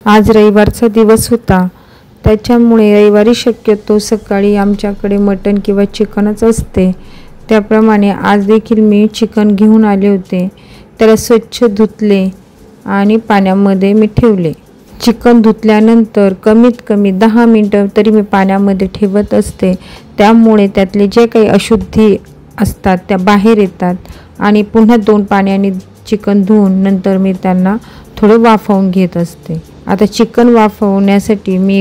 आज रविवारचा दिवस होता, त्याच्यामुळे रविवारी शक्यतो सकाळी आमच्याकडे मटण किंवा चिकनच असते। त्याप्रमाणे आज देखील मी चिकन घेऊन आले होते। त्याला स्वच्छ धुतले आणि पाण्यामध्ये मी ठेवले। चिकन धुतल्यानंतर कमीत कमी 10 मिनिटं तरी मी पाण्यामध्ये ठेवत असते, त्यामुळे त्यातले जे काही अशुद्धी असतात त्या बाहेर येतात आणि पुन्हा 2 पाण्याने चिकन धुवून नंतर मी त्यांना थोडं वाफवून घेत असते। आता चिकन वाफवण्यासाठी मी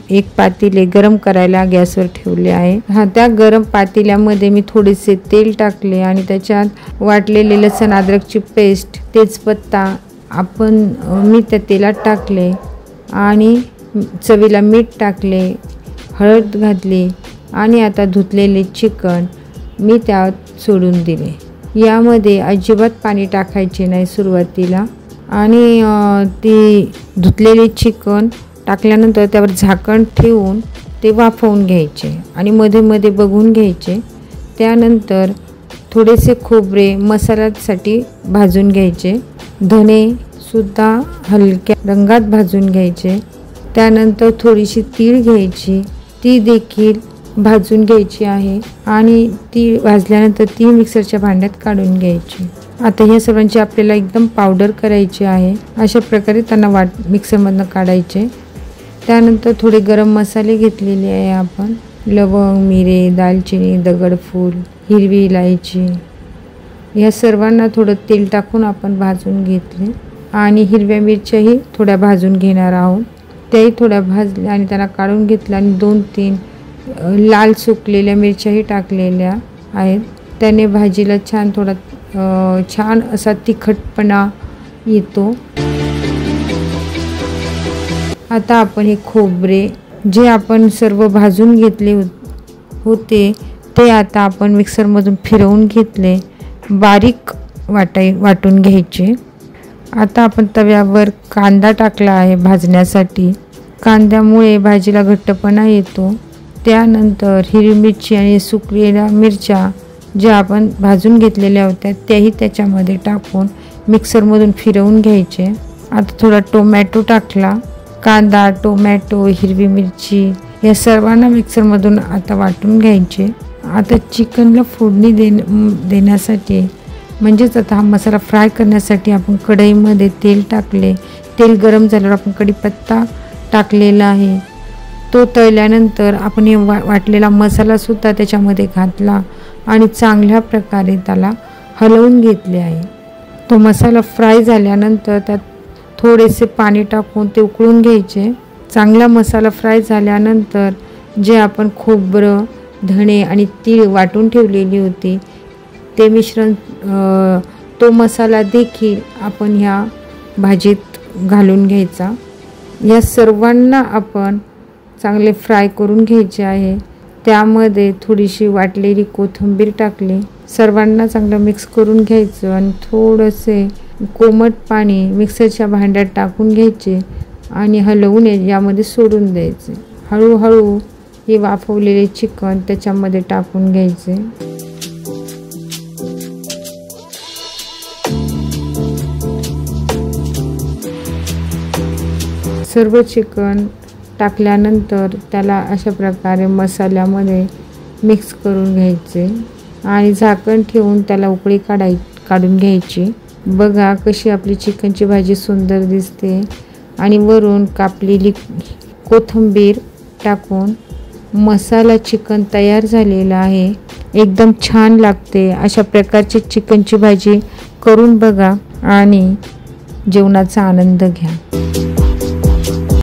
एक पातेले गरम करायला गॅसवर ठेवले आहे। त्या गरम पातेल्यामध्ये मी थोडेसे तेल टाकले आणि त्याच्यात वाटलेले लसूण अद्रकची पेस्ट, तेजपत्ता मी त्या तेलात टाकले आणि चवीला मीठ टाकले, हळद घातली आणि आता धुतलेले चिकन मी त्यात सोडून दिले। यामध्ये अजिबात पाणी टाकायचे नाही सुरुवातीला आणि ती धुतलेले चिकन टाकल्यानंतर त्यावर झाकण ठेवून ते वाफवून घ्यायचे आणि मध्ये मध्ये बघून घ्यायचे। त्यानंतर थोडेसे खोबरे मसाल्यासाठी भाजून घ्यायचे, धने सुद्धा हलक्या रंगात भाजून घ्यायचे। त्यानंतर थोडीशी तीळ घ्यायची, ती देखील भाजून घ्यायची आहे आणि ती भाजल्यानंतर ती मिक्सरच्या भांड्यात काढून घ्यायची। आता ह्या सर्वांची आपल्याला एकदम पावडर करायची आहे। अशा प्रकारे त्यांना मिक्सरमधून काढायचे। त्यानंतर थोडे गरम मसाले घेतलेले आहे आपण, लवंग, मिरे, दालचिनी, दगडफूल, हिरवी इलायची, या सर्वांना थोडं तेल टाकून आपण भाजून घेतले आणि हिरव्या मिरच्याही थोड्या भाजून घेणार आहोत। त्याही थोड्या भाजल्या आणि त्यांना काढून घेतलं आणि 2-3 लाल सुकलेल्या मिरच्याही टाकलेल्या आहेत। त्याने भाजीला छान असा तिखटपणा येतो। आता आपण हे खोबरे जे आपण सर्व भाजून घेतले होते ते आता आपण मिक्सरमधून फिरवून घेतले, बारीक वाटून घ्यायचे। आता आपण तव्यावर कांदा टाकला आहे भाजण्यासाठी। कांद्यामुळे भाजीला घट्टपणा येतो। त्यानंतर हिरवी मिरची आणि सुकलेल्या मिरच्या ज्या आपण भाजून घेतलेल्या होत्या त्याही त्याच्यामध्ये टाकून मिक्सरमधून फिरवून घ्यायचे। आता थोडा टोमॅटो टाकला। कांदा, टोमॅटो, हिरवी मिरची या सर्वांना मिक्सरमधून आता वाटून घ्यायचे। आता चिकनला फोडणी देण्यासाठी म्हणजेच आता हा मसाला फ्राय करण्यासाठी आपण कढईमध्ये तेल टाकले। तेल गरम झाल्यावर आपण कढीपत्ता टाकलेला आहे, तो तळल्यानंतर आपण हे वाटलेला मसाला सुद्धा त्याच्यामध्ये घातला आणि चांगल्या प्रकारे त्याला हलवून घेतले आहे। तो मसाला फ्राय झाल्यानंतर त्यात थोडेसे पाणी टाकून ते उकळून घ्यायचे। चांगला मसाला फ्राय झाल्यानंतर जे आपण खोबरं, धणे आणि तीळ वाटून ठेवलेली होती ते मिश्रण, तो मसाला देखील आपण ह्या भाजीत घालून घ्यायचा। या सर्वांना आपण चांगले फ्राय करून घ्यायचे आहे। त्यामध्ये थोडीशी वाटलेली कोथिंबीर टाकली, सर्वांना चांगलं मिक्स करून घ्यायचं आणि थोडेसे कोमट पाणी मिक्सरच्या भांड्यात टाकून घ्यायचे आणि हलवून यामध्ये सोडून द्यायचे। हळूहळू हे वाफवलेले चिकन त्याच्यामध्ये टाकून घ्यायचे। सर्व चिकन टाकल्यानंतर त्याला अशा प्रकारे मसाल्यामध्ये मिक्स करून घ्यायचे आणि झाकण ठेवून त्याला उकळी काढून घ्यायची। बघा कशी आपली चिकनची भाजी सुंदर दिसते आणि वरून कापलेली कोथिंबीर टाकून मसाला चिकन तयार झालेला आहे। एकदम छान लागते। अशा प्रकारची चिकनची भाजी करून बघा आणि जेवणाचा आनंद घ्या।